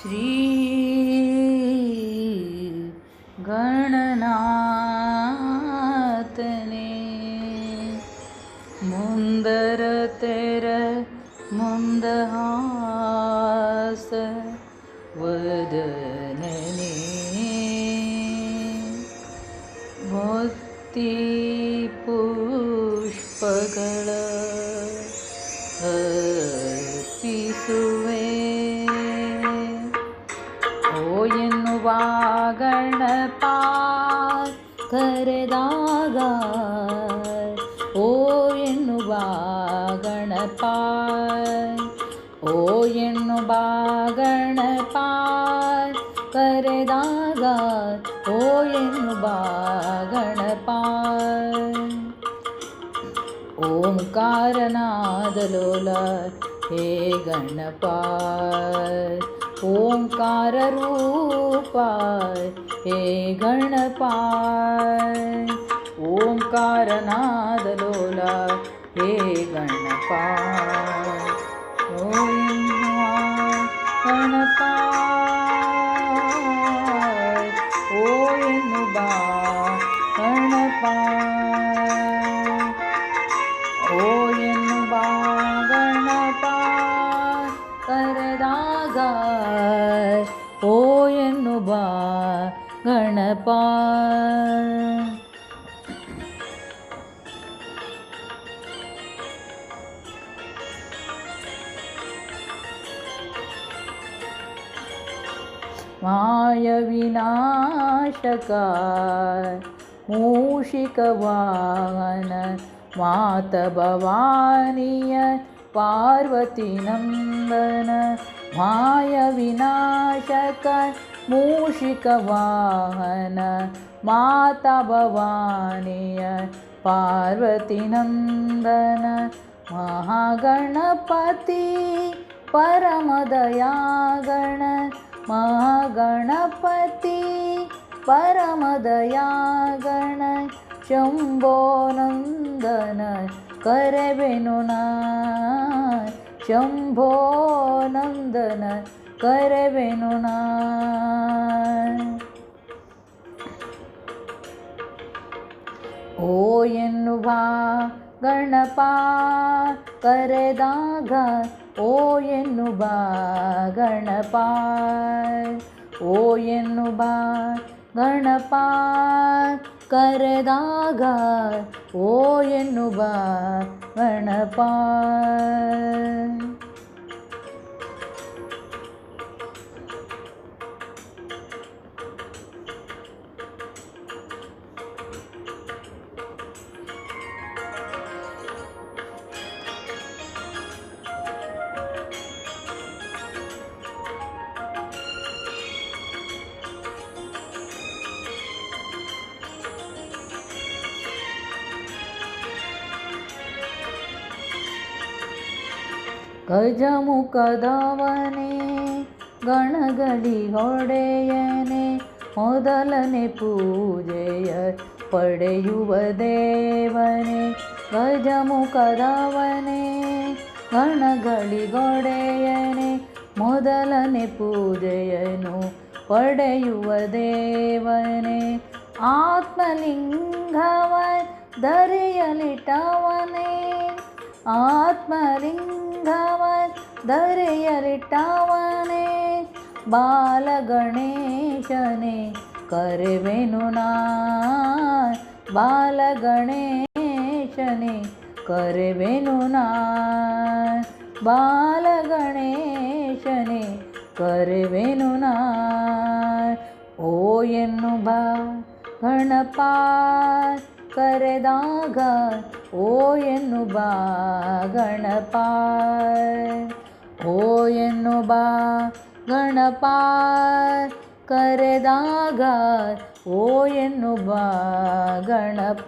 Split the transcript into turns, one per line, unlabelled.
ಶ್ರೀ ಗಣನಾಥನೇ ಮುಂದರ ತೆರ ಮುಂದಹಾಸ ವದನನೇ ಭಕ್ತಿ ಪುಷ್ಪಗಳ ಅರ್ಪಿಸುವೆ ಓ ಎನ್ನುವ ಗಣಪ ಕರೆದಾಗ ಓ ಎನ್ನುವ ಗಣಪ ಓ ಎನ್ನುವ ಗಣಪ ಕರೆದಾಗ ಓ ಎನ್ನುವ ಗಣಪ ಓಂಕಾರನಾದಲೋಲ ಹೇ ಗಣಪ ಓಂಕಾರ ರೂಪ ಹೇ ಗಣಪ ಓಂಕಾರನಾದಲೋಲ ಹೇ ಗಣಪ ಓ ಗಣಪ ಓ ಎನ್ನುವ ಗಣಪ ಓ ಎನ್ನುವ ಗಣಪ ಕರೆದಾಗ ಓ ಎನ್ನುವ ಗಣಪ ಮಾಯ ವಿನಾಶಕ ಮೂಷಿಕ ವಾಹನ ಮಾತ ಭವಾನಿಯ ಪಾರ್ವತಿ ನಂದನ ಮಾಯ ವಿನಾಶಕ ಮೂಷಿಕ ವಾಹನ ಮಾತಾ ಭವಾನಿಯ ಪಾರ್ವತಿ ನಂದನ ಮಹಾಗಣಪತಿ ಪರಮದಯಾಗಣ ಮಹಾಗಣಪತಿ ಪರಮದಯಾಗಣ ಶಂಭೋ ನಂದನ ಕರೆವೆನು ನಾ ಶಂಭೋ ನಂದನ ಕರೆವೆನು ನಾ ಓ ಎನ್ನುವ ಗಣಪ ಕರೆದಾಗ ಓ ಎನ್ನುವ ಗಣಪ ಓ ಎನ್ನುವ ಗಣಪ ಕರೆದಾಗ ಓ ಎನ್ನುವ ಗಣಪ ಗಜಮುಖದವನೇ ಗಣಗಳಿಗೊಡೆಯನೆ ಮೊದಲನೇ ಪೂಜೆಯ ಪಡೆಯುವ ದೇವನೇ ಗಜಮುಖದವನೇ ಗಣಗಳಿಗೊಡೆಯನೆ ಮೊದಲನೇ ಪೂಜೆಯನ್ನು ಪಡೆಯುವ ದೇವನೇ ಆತ್ಮಲಿಂಗವ ಧರೆಯಲಿಟ್ಟವನೇ ಆತ್ಮಲಿಂಗವ ಧರೆಯಲಿಟ್ಟವನೇ ಬಾಲಗಣೇಶನೇ ಕರೆವೆನು ನಾ ಬಾಲಗಣೇಶನೇ ಕರೆವೆನು ನಾ ಬಾಲಗಣೇಶನೇ ಕರೆವೆನು ನಾ ಓ ಎನ್ನುವ ಗಣಪ ಕರೆದಾಗ ಓ ಎನ್ನುವ ಗಣಪ ಓ ಎನ್ನುವ ಗಣಪ ಕರೆದಾಗ ಓ ಎನ್ನುವ ಗಣಪ